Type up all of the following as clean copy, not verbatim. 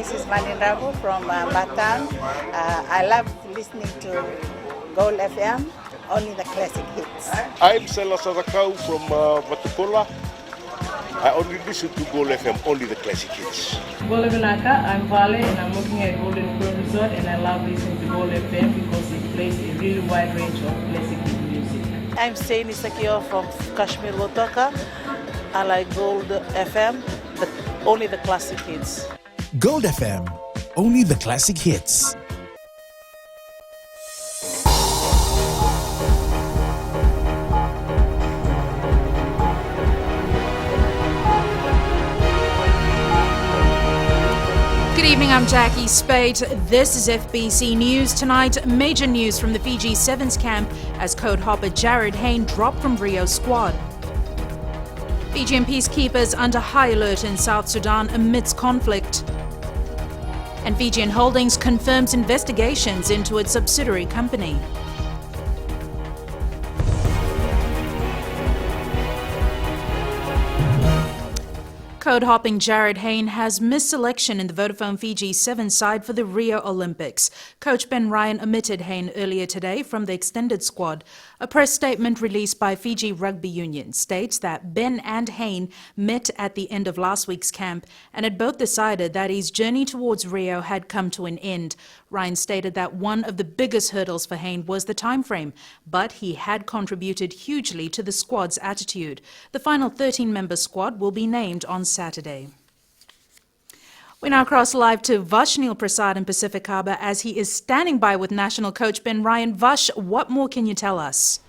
This is Manin Rabu from Batam. I love listening to Gold FM, only the classic hits. I'm Sela Sadakau from Vatukola. I only listen to Gold FM, only the classic hits. Gold Benaka, I'm Vale and I'm working at Golden Grove Resort and I love listening to Gold FM because it plays a really wide range of classic music. I'm Saini Sakio from Kashmir Wotoka. I like Gold FM, but only the classic hits. Gold FM, only the classic hits. Good evening, I'm Jackie Spade. This is FBC News. Tonight, major news from the Fiji Sevens camp as code hopper Jared Hayne dropped from Rio squad. Fijian peacekeepers under high alert in South Sudan amidst conflict. And Fijian Holdings confirms investigations into its subsidiary company. Code-hopping Jared Hayne has missed selection in the Vodafone Fiji 7 side for the Rio Olympics. Coach Ben Ryan omitted Hayne earlier today from the extended squad. A press statement released by Fiji Rugby Union states that Ben and Hayne met at the end of last week's camp and had both decided that his journey towards Rio had come to an end. Ryan stated that one of the biggest hurdles for Hayne was the time frame, but he had contributed hugely to the squad's attitude. The final 13-member squad will be named on Saturday. We now cross live to Vash Neil Prasad in Pacific Harbour as he is standing by with national coach Ben Ryan. Vash, what more can you tell us?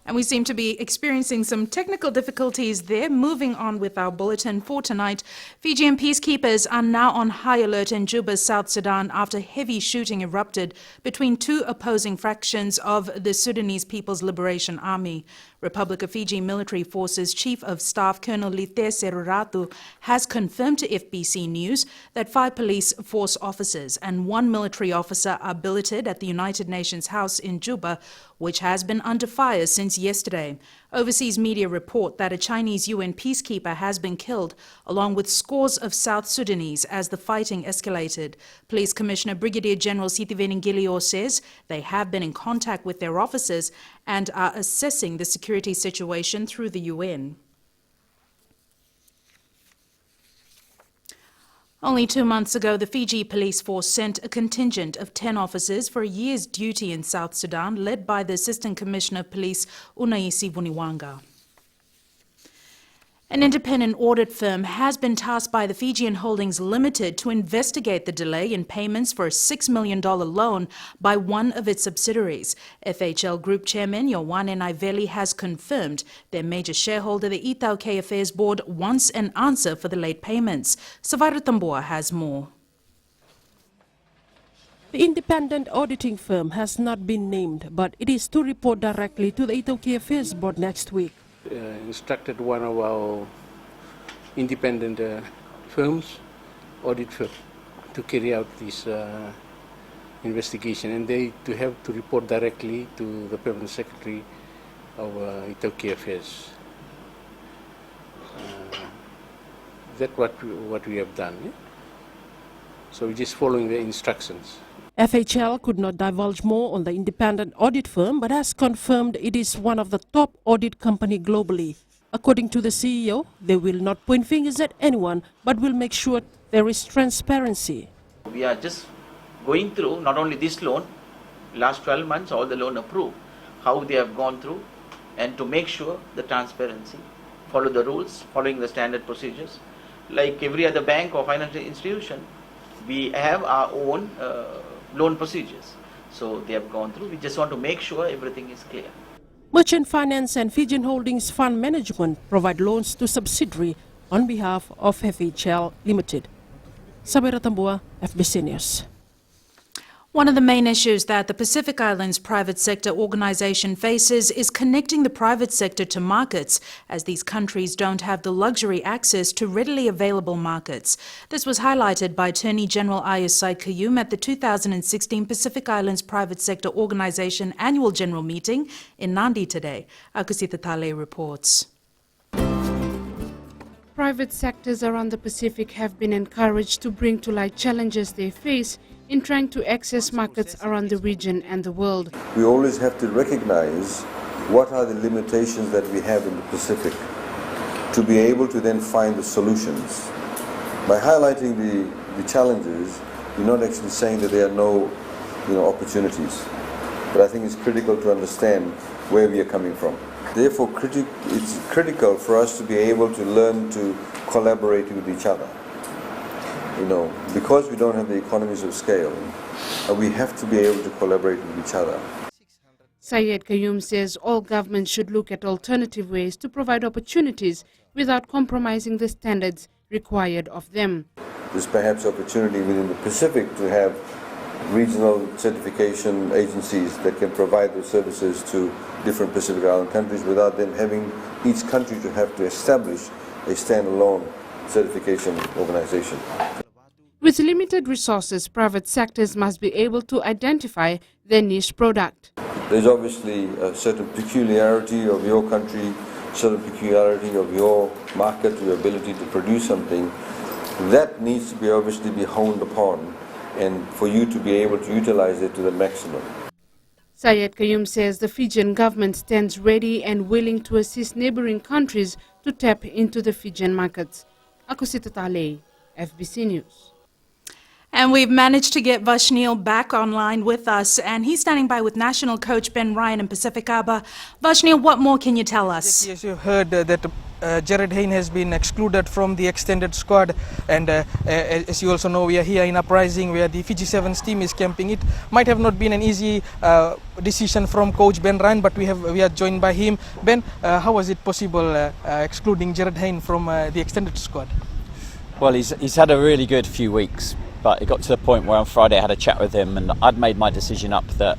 And we seem to be experiencing some technical difficulties there. Moving on with our bulletin for tonight. Fijian peacekeepers are now on high alert in Juba, South Sudan, after heavy shooting erupted between two opposing factions of the Sudanese People's Liberation Army. Republic of Fiji Military Forces Chief of Staff Colonel Litese Ruratu has confirmed to FBC News that 5 police force officers and 1 military officer are billeted at the United Nations House in Juba, which has been under fire since yesterday. Overseas media report that a Chinese UN peacekeeper has been killed, along with scores of South Sudanese, as the fighting escalated. Police Commissioner Brigadier General Sitiveni Gilio says they have been in contact with their officers and are assessing the security situation through the UN. Only 2 months ago, the Fiji Police Force sent a contingent of 10 officers for a year's duty in South Sudan, led by the Assistant Commissioner of Police, Unaisi Vuniwanga. An independent audit firm has been tasked by the Fijian Holdings Limited to investigate the delay in payments for a $6 million loan by one of its subsidiaries. FHL Group Chairman Yowane Naiveli has confirmed their major shareholder, the Itauke Affairs Board, wants an answer for the late payments. Savaira Tambua has more. The independent auditing firm has not been named, but it is to report directly to the Itauke Affairs Board next week. Instructed one of our independent firms, audit firm, to carry out this investigation, and they have to report directly to the Permanent Secretary of Itauke Affairs. That's what we have done. Yeah? So we're just following the instructions. FHL could not divulge more on the independent audit firm, but has confirmed it is one of the top audit company globally. According to the CEO, they will not point fingers at anyone, but will make sure there is transparency. We are just going through not only this loan, last 12 months, all the loan approved, how they have gone through, and to make sure the transparency, follow the rules, following the standard procedures. Like every other bank or financial institution, we have our own loan procedures. So they have gone through. We just want to make sure everything is clear. Merchant Finance and Fijian Holdings Fund Management provide loans to subsidiary on behalf of FHL Limited. Savaira Tambua, FBC News. One of the main issues that the Pacific Islands Private Sector Organisation faces is connecting the private sector to markets, as these countries don't have the luxury access to readily available markets. This was highlighted by Attorney General Ayers Said Qayoum at the 2016 Pacific Islands Private Sector Organisation Annual General Meeting in Nadi today. Akusita Thale reports. Private sectors around the Pacific have been encouraged to bring to light challenges they face in trying to access markets around the region and the world. We always have to recognize what are the limitations that we have in the Pacific to be able to then find the solutions. By highlighting the challenges, you're not actually saying that there are no opportunities. But I think it's critical to understand where we are coming from. Therefore, it's critical for us to be able to learn to collaborate with each other. Because we don't have the economies of scale, we have to be able to collaborate with each other. Syed Qayoum says all governments should look at alternative ways to provide opportunities without compromising the standards required of them. There's perhaps opportunity within the Pacific to have regional certification agencies that can provide those services to different Pacific Island countries without them having each country to have to establish a standalone certification organization. With limited resources, private sectors must be able to identify their niche product. There's obviously a certain peculiarity of your country, certain peculiarity of your market, your ability to produce something. That needs to be obviously be honed upon and for you to be able to utilize it to the maximum. Syed Qayoum says the Fijian government stands ready and willing to assist neighboring countries to tap into the Fijian markets. Akusita Thale, FBC News. And we've managed to get Vashnil back online with us, and he's standing by with national coach Ben Ryan in Pacific Harbour. Vashnil, what more can you tell us? Yes, you've heard that Jared Hayne has been excluded from the extended squad, and as you also know, we are here in Uprising where the Fiji Sevens team is camping. It might have not been an easy decision from coach Ben Ryan, but we are joined by him. Ben, how was it possible excluding Jared Hayne from the extended squad? Well, he's had a really good few weeks, but it got to the point where on Friday I had a chat with him and I'd made my decision up that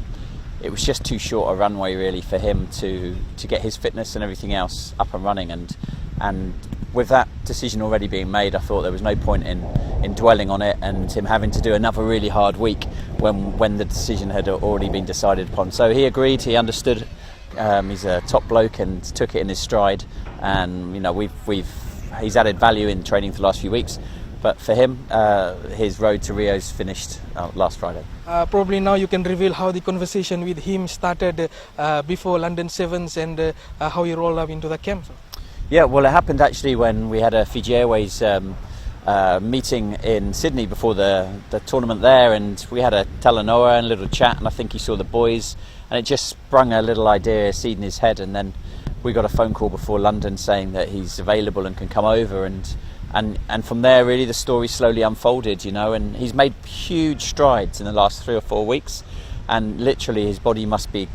it was just too short a runway really for him to get his fitness and everything else up and running, and with that decision already being made, I thought there was no point in dwelling on it and him having to do another really hard week when the decision had already been decided upon. So he agreed, he understood, he's a top bloke and took it in his stride, and he's added value in training for the last few weeks. But for him, his road to Rio's finished last Friday. Probably now you can reveal how the conversation with him started before London Sevens and how he rolled up into the camp. Yeah, well, it happened actually when we had a Fiji Airways meeting in Sydney before the tournament there, and we had a telenoa and a little chat, and I think he saw the boys, and it just sprung a little idea seed in his head, and then we got a phone call before London saying that he's available and can come over, and from there really the story slowly unfolded, and he's made huge strides in the last 3 or 4 weeks, and literally his body must be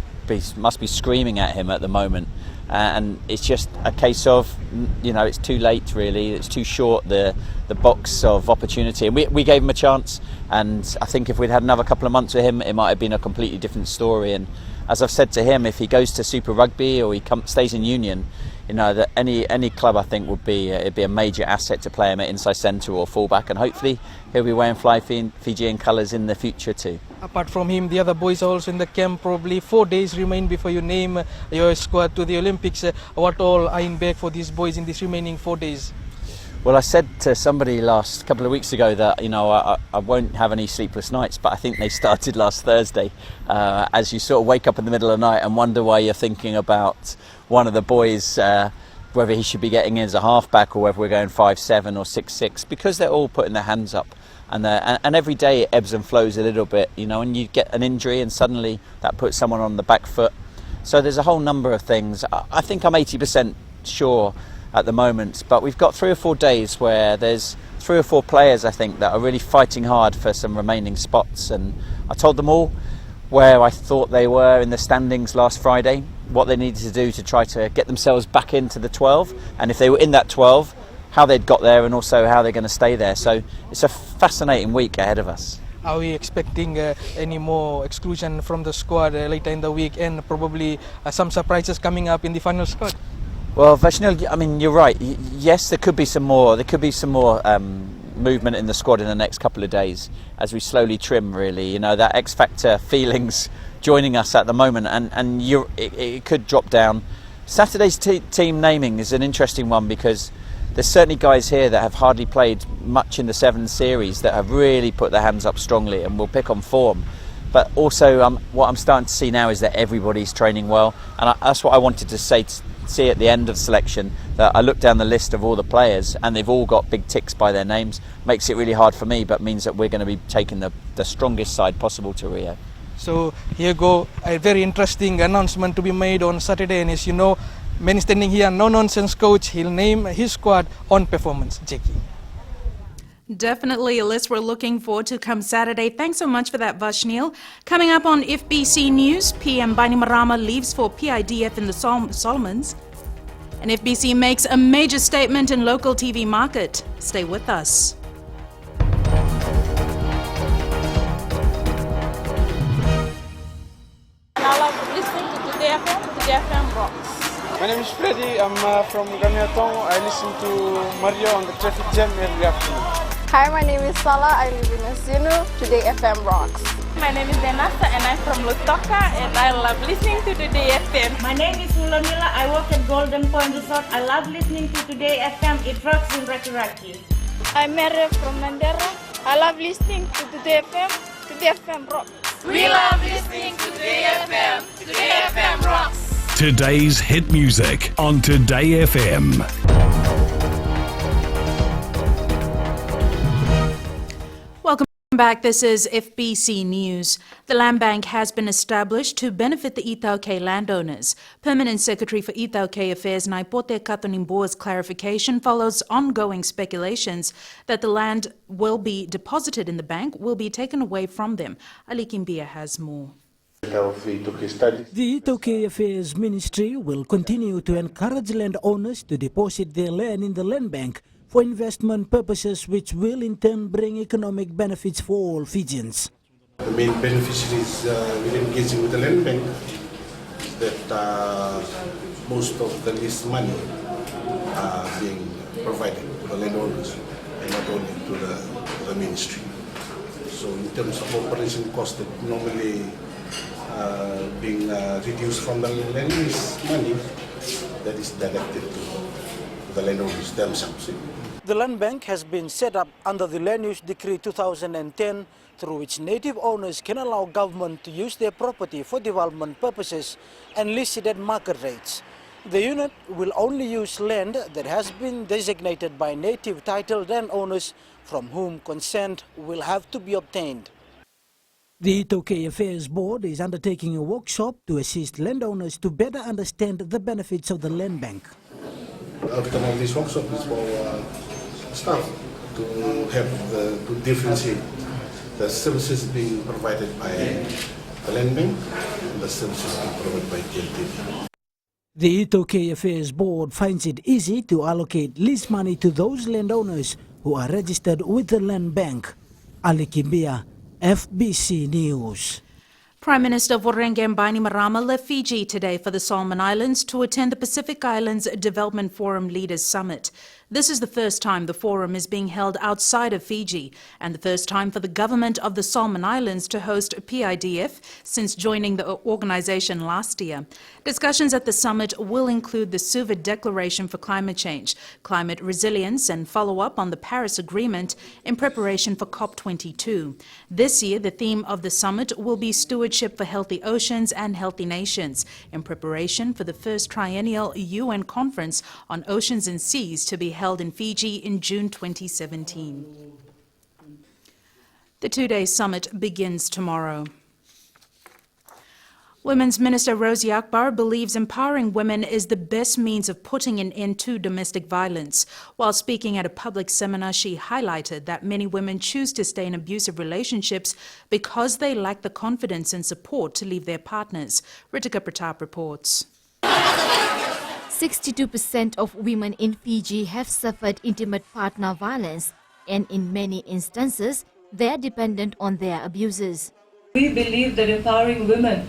screaming at him at the moment, and it's just a case of it's too late really, it's too short the box of opportunity, and we gave him a chance, and I think if we'd had another couple of months with him it might have been a completely different story. And as I've said to him, if he goes to Super Rugby or he stays in Union, that any club I think it'd be a major asset to play him at inside centre or fullback, and hopefully he'll be wearing fly Fijian colours in the future too. Apart from him, the other boys are also in the camp. Probably 4 days remain before you name your squad to the Olympics. What all are in bag for these boys in these remaining 4 days? Well, I said to somebody last couple of weeks ago that I won't have any sleepless nights, but I think they started last Thursday. As you sort of wake up in the middle of the night and wonder why you're thinking about one of the boys, whether he should be getting in as a halfback or whether we're going 5'7" or 6'6", because they're all putting their hands up, and every day it ebbs and flows a little bit, and you get an injury and suddenly that puts someone on the back foot. So there's a whole number of things. I think I'm 80% sure at the moment, but we've got 3 or 4 days where there's 3 or 4 players I think that are really fighting hard for some remaining spots, and I told them all where I thought they were in the standings last Friday, what they needed to do to try to get themselves back into the 12, and if they were in that 12, how they'd got there and also how they're going to stay there. So it's a fascinating week ahead of us. Are we expecting any more exclusion from the squad later in the week, and probably some surprises coming up in the final squad? Well, Vaishnav, I mean, you're right. Yes, there could be some more. Movement in the squad in the next couple of days as we slowly trim. Really, that X Factor feelings joining us at the moment, and it could drop down. Saturday's team naming is an interesting one because there's certainly guys here that have hardly played much in the Sevens series that have really put their hands up strongly and will pick on form. But also, what I'm starting to see now is that everybody's training well, and that's what I wanted to see at the end of selection. That I looked down the list of all the players, and they've all got big ticks by their names. Makes it really hard for me, but means that we're going to be taking the strongest side possible to Rio. So here go a very interesting announcement to be made on Saturday, and as you know, many standing here, no nonsense coach. He'll name his squad on performance. Jackie. Definitely a list we're looking forward to come Saturday. Thanks so much for that, Vaishnav. Coming up on FBC News, PM Bainimarama leaves for PIDF in the Solomons. And FBC makes a major statement in local TV market. Stay with us. I love listening to Today FM rocks. My name is Freddy. I'm from Gamiatong. I listen to Mario on the traffic jam every afternoon. Hi, my name is Salah. I live in Asinu. Today FM rocks. My name is Denasa and I'm from Lutoka and I love listening to Today FM. My name is Wulamila. I work at Golden Point Resort. I love listening to Today FM. It rocks in Raki. I'm Mary from Mandera. I love listening to Today FM. Today FM rocks. We love listening to Today FM. Today FM rocks. Today's hit music on Today FM. Back. This is FBC News. The Land Bank has been established to benefit the Ithauke landowners. Permanent Secretary for Ithauke Affairs Naipote Katonimboa's clarification follows ongoing speculations that the land will be deposited in the bank will be taken away from them. Ali Kimbia has more. The Ithauke Affairs Ministry will continue to encourage landowners to deposit their land in the land bank for investment purposes, which will in turn bring economic benefits for all Fijians. The main beneficiaries we're engaging with the land bank is that most of the lease money are being provided to the landowners and not only to the ministry. So in terms of operation cost, that normally being reduced from the land lease money that is directed to the landowners themselves. The land bank has been set up under the Land Use Decree 2010, through which native owners can allow government to use their property for development purposes and lease it at market rates. The unit will only use land that has been designated by native title landowners from whom consent will have to be obtained. The Ithauke Affairs Board is undertaking a workshop to assist landowners to better understand the benefits of the land bank. The outcome of this workshop is for staff to have to differentiate the services being provided by the land bank and the services being provided by KLTV. The Ithauke Affairs Board finds it easy to allocate lease money to those landowners who are registered with the land bank. Ali Kimbia, FBC News. Prime Minister Voreqe Bainimarama left Fiji today for the Solomon Islands to attend the Pacific Islands Development Forum Leaders Summit. This is the first time the forum is being held outside of Fiji and the first time for the government of the Solomon Islands to host PIDF since joining the organization last year. Discussions at the summit will include the Suva Declaration for Climate Change, climate resilience and follow-up on the Paris Agreement in preparation for COP22. This year, the theme of the summit will be Stewardship for Healthy Oceans and Healthy Nations in preparation for the first triennial UN Conference on Oceans and Seas to be held in Fiji in June 2017. The two-day summit begins tomorrow. Women's Minister Rosie Akbar believes empowering women is the best means of putting an end to domestic violence. While speaking at a public seminar, she highlighted that many women choose to stay in abusive relationships because they lack the confidence and support to leave their partners. Ritika Pratap reports. 62% of women in Fiji have suffered intimate partner violence, and in many instances, they are dependent on their abusers. We believe that empowering women,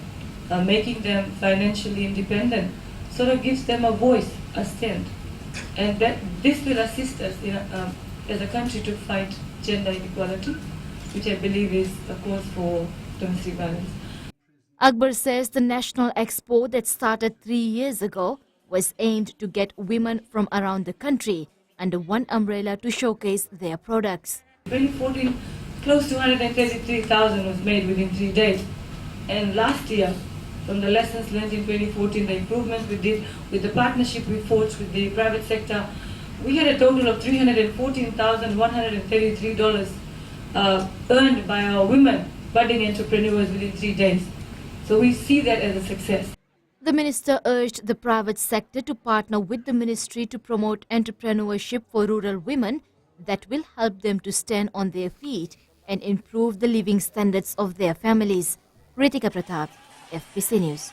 making them financially independent, sort of gives them a voice, a stand. And that this will assist us as a country to fight gender inequality, which I believe is a cause for domestic violence. Akbar says the national expo that started 3 years ago was aimed to get women from around the country under one umbrella to showcase their products. 2014, close to 133,000 was made within 3 days. And last year, from the lessons learned in 2014, the improvements we did with the partnership we forged with the private sector, we had a total of $314,133 earned by our women budding entrepreneurs within 3 days. So we see that as a success. The minister urged the private sector to partner with the ministry to promote entrepreneurship for rural women that will help them to stand on their feet and improve the living standards of their families. Ritika Pratap, FBC News.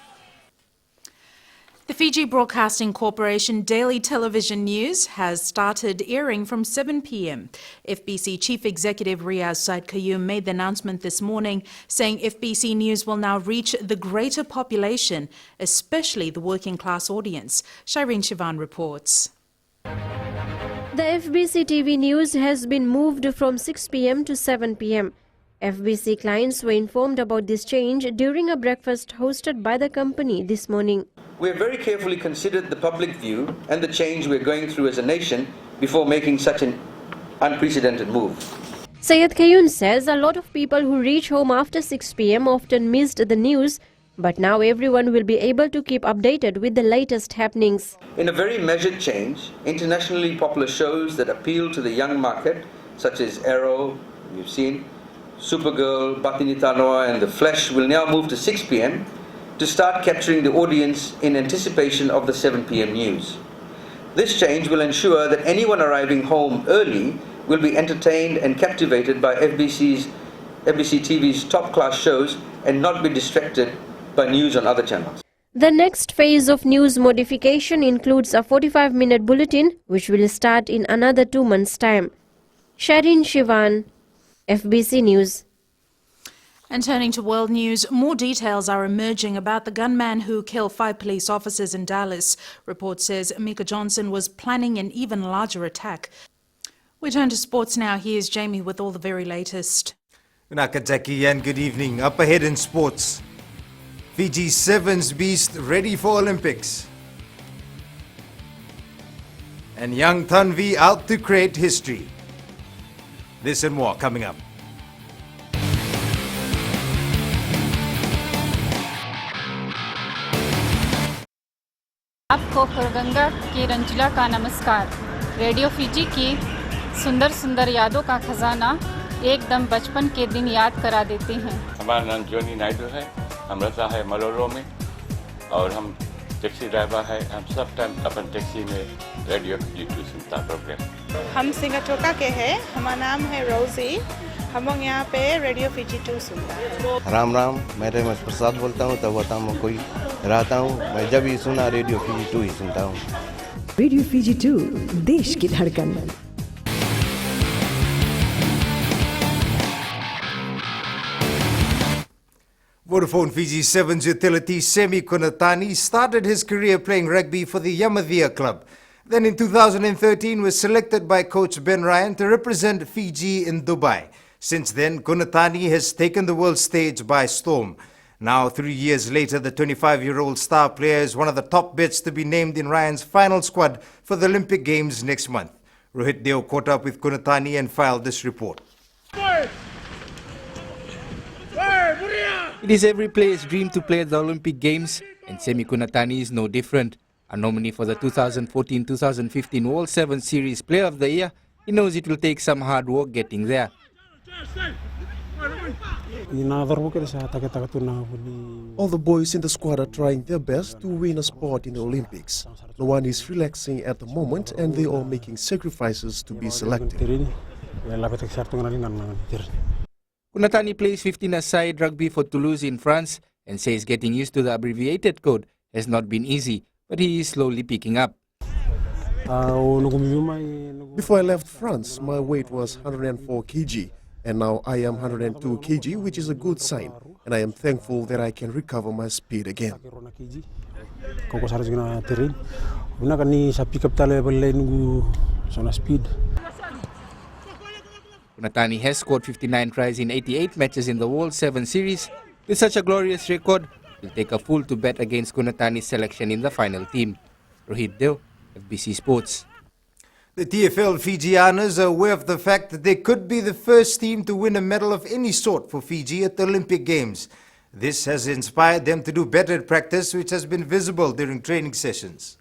The Fiji Broadcasting Corporation Daily Television News has started airing from 7 p.m. FBC Chief Executive Riaz Said Qayyum made the announcement this morning, saying FBC News will now reach the greater population, especially the working class audience. Shireen Shivan reports. The FBC TV News has been moved from 6 p.m. to 7 p.m. FBC clients were informed about this change during a breakfast hosted by the company this morning. We have very carefully considered the public view and the change we are going through as a nation before making such an unprecedented move. Syed Qayyum says a lot of people who reach home after 6 p.m. often missed the news, but now everyone will be able to keep updated with the latest happenings. In a very measured change, internationally popular shows that appeal to the young market, such as Arrow, you've seen, Supergirl, Batini Tanoa and The Flesh will now move to 6 p.m. to start capturing the audience in anticipation of the 7 p.m. news. This change will ensure that anyone arriving home early will be entertained and captivated by FBC TV's top-class shows and not be distracted by news on other channels. The next phase of news modification includes a 45-minute bulletin, which will start in another 2 months' time. Shireen Shivan, FBC News. And turning to world news, more details are emerging about the gunman who killed 5 police officers in Dallas. Report says Mika Johnson was planning an even larger attack. We turn to sports now. Here's Jamie with all the very latest. Nakataki and good evening. Up ahead in sports, Fiji's Sevens beast ready for Olympics. And young Tanvi out to create history. This and more coming up. आपको खरगंगा की रंजिला का नमस्कार। Radio Fiji की सुंदर सुंदर यादों का खजाना एकदम बचपन के दिन याद करा देते हैं। हमारा नाम जॉनी नायडू है, हम रहता है मलोरो में और हम टैक्सी ड्राइवर है। हम सब टाइम अपन टैक्सी में रेडियो फिजी 2 सुनता प्रोग्राम। हम सिंगाटोका के हैं, हमारा नाम है रोजी, हम लोग यहाँ पे रेडियो फिजी 2 सुनता है। राम राम, मैं रेमस प्रसाद बोलता हूँ, तब होता हूँ कोई रहता हूँ। मैं जब भी सुना रेडियो फिजी 2 ही सुनता हूँ। रेडियो फिजी 2 देश की धड़कन। Vodafone Fiji Sevens utility Semi Kunatani started his career playing rugby for the Yamadhia club. Then in 2013 was selected by coach Ben Ryan to represent Fiji in Dubai. Since then, Kunatani has taken the world stage by storm. Now, 3 years later, the 25-year-old star player is one of the top bets to be named in Ryan's final squad for the Olympic Games next month. Rohit Deo caught up with Kunatani and filed this report. It is every player's dream to play at the Olympic Games, and Semi Kunatani is no different. A nominee for the 2014-2015 World Sevens Series Player of the Year, he knows it will take some hard work getting there. All the boys in the squad are trying their best to win a spot in the Olympics. No one is relaxing at the moment and they are making sacrifices to be selected. Kunatani plays 15-a-side rugby for Toulouse in France and says getting used to the abbreviated code has not been easy, but he is slowly picking up. Before I left France, my weight was 104 kg and now I am 102 kg, which is a good sign, and I am thankful that I can recover my speed again. Kunatani has scored 59 tries in 88 matches in the World 7 Series. With such a glorious record, will take a fool to bet against Kunatani's selection in the final team. Rohit Deo, FBC Sports. The TFL Fijianas are aware of the fact that they could be the first team to win a medal of any sort for Fiji at the Olympic Games. This has inspired them to do better at practice, which has been visible during training sessions.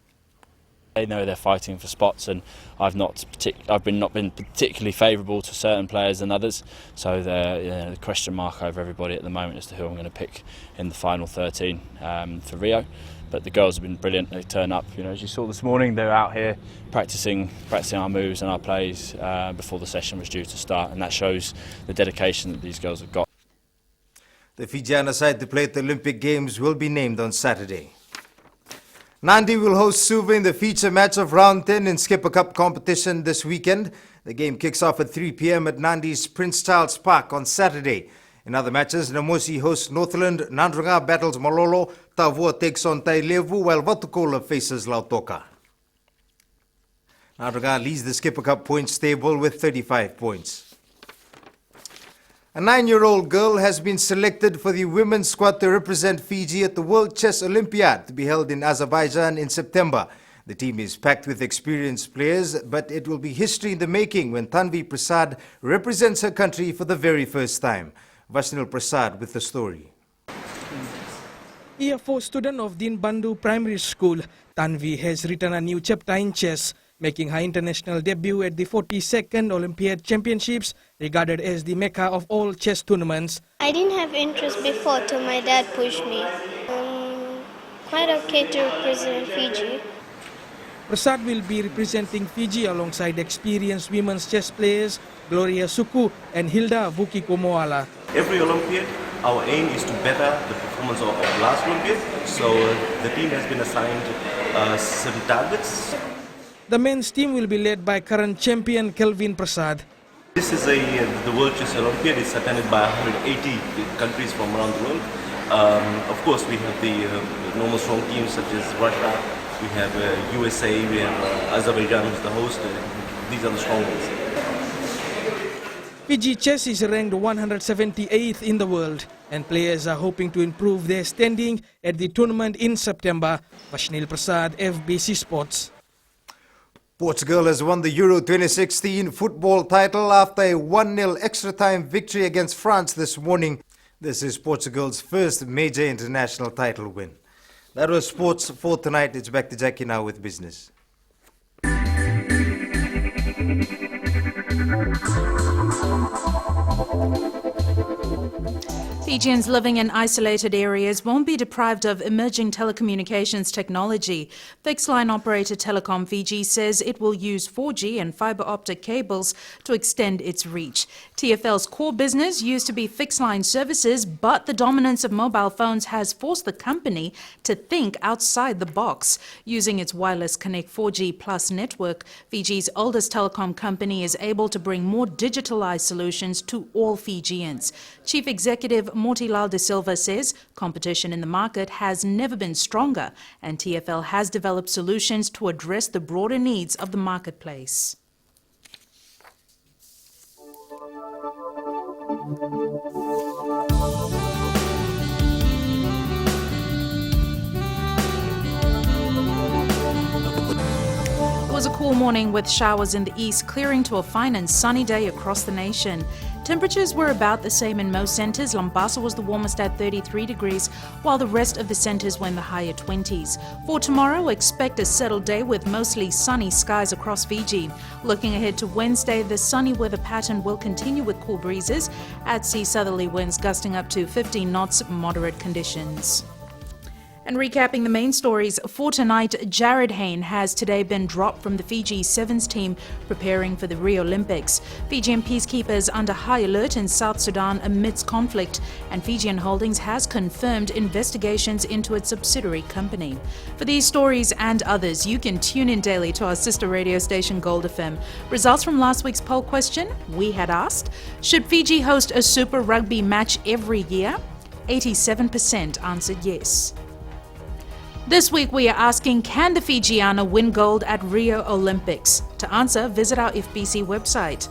They know they're fighting for spots, and I've not been particularly favourable to certain players than others. So the question mark over everybody at the moment as to who I'm going to pick in the final 13 for Rio. But the girls have been brilliant. They turn up. As you saw this morning, they're out here practicing our moves and our plays before the session was due to start, and that shows the dedication that these girls have got. The Fijiana side to play at the Olympic Games will be named on Saturday. Nandi will host Suva in the feature match of Round 10 in Skipper Cup competition this weekend. The game kicks off at 3 p.m. at Nandi's Prince Charles Park on Saturday. In other matches, Namosi hosts Northland, Nandrunga battles Malolo, Tavua takes on Tailevu, while Vatukola faces Lautoka. Nandrunga leads the Skipper Cup points table with 35 points. A 9-year-old girl has been selected for the women's squad to represent Fiji at the World Chess Olympiad to be held in Azerbaijan in September. The team is packed with experienced players, but it will be history in the making when Tanvi Prasad represents her country for the very first time. Vashnil Prasad with the story. Year 4 student of Din Bandhu Primary School, Tanvi has written a new chapter in chess, making her international debut at the 42nd Olympiad Championships, regarded as the mecca of all chess tournaments. I didn't have interest before till my dad pushed me. Quite okay to represent Fiji. Prasad will be representing Fiji alongside experienced women's chess players Gloria Suku and Hilda Vukikomoala. Every Olympiad, our aim is to better the performance of last Olympiad, so the team has been assigned certain targets. The men's team will be led by current champion Kelvin Prasad. This is the World Chess Olympiad. It's attended by 180 countries from around the world. Of course, we have the normal strong teams such as Russia, we have USA, we have Azerbaijan who's the host. These are the strong ones. Fiji chess is ranked 178th in the world, and players are hoping to improve their standing at the tournament in September. Vashnil Prasad, FBC Sports. Portugal has won the Euro 2016 football title after a 1-0 extra-time victory against France this morning. This is Portugal's first major international title win. That was sports for tonight. It's back to Jackie now with business. Fijians living in isolated areas won't be deprived of emerging telecommunications technology. Fixed line operator Telecom Fiji says it will use 4G and fibre optic cables to extend its reach. TFL's core business used to be fixed line services, but the dominance of mobile phones has forced the company to think outside the box. Using its Wireless Connect 4G Plus network, Fiji's oldest telecom company is able to bring more digitalized solutions to all Fijians. Chief Executive Motilal De Silva says competition in the market has never been stronger, and TFL has developed solutions to address the broader needs of the marketplace. It was a cool morning with showers in the east, clearing to a fine and sunny day across the nation. Temperatures were about the same in most centres. Lambasa was the warmest at 33 degrees, while the rest of the centres were in the higher 20s. For tomorrow, expect a settled day with mostly sunny skies across Fiji. Looking ahead to Wednesday, the sunny weather pattern will continue with cool breezes. At sea, southerly winds gusting up to 15 knots, moderate conditions. And recapping the main stories for tonight, Jared Hayne has today been dropped from the Fiji Sevens team preparing for the Rio Olympics. Fijian peacekeepers under high alert in South Sudan amidst conflict, and Fijian Holdings has confirmed investigations into its subsidiary company. For these stories and others, you can tune in daily to our sister radio station Gold FM. Results from last week's poll question, we had asked, should Fiji host a Super Rugby match every year? 87% answered yes. This week we are asking, can the Fijiana win gold at Rio Olympics? To answer, visit our FBC website.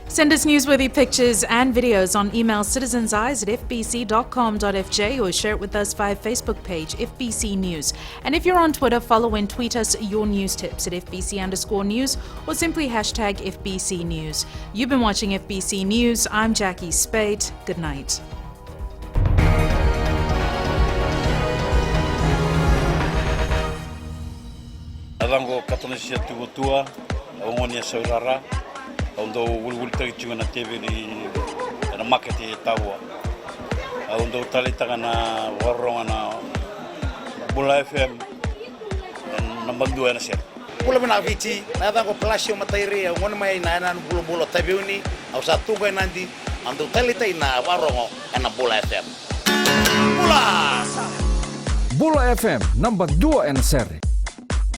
Send us newsworthy pictures and videos on email citizenseyes@fbc.com.fj or share it with us via Facebook page, FBC News. And if you're on Twitter, follow and tweet us your news tips at FBC_news or simply hashtag FBC News. You've been watching FBC News. I'm Jackie Spade. Good night. Alango katonesia tugotua, ongonia saurara, ondo wulwul tagitunga na TV ni na market e tawa. Ondo talita na waronga na Bula FM number 2 na sia. Bula mana viti, na dango plasio mataire, ngone mai na bulo tabiuni, au satu ko nandi, ondo talita na warongo na Bula FM. Bula! Bula FM number 2 na sia.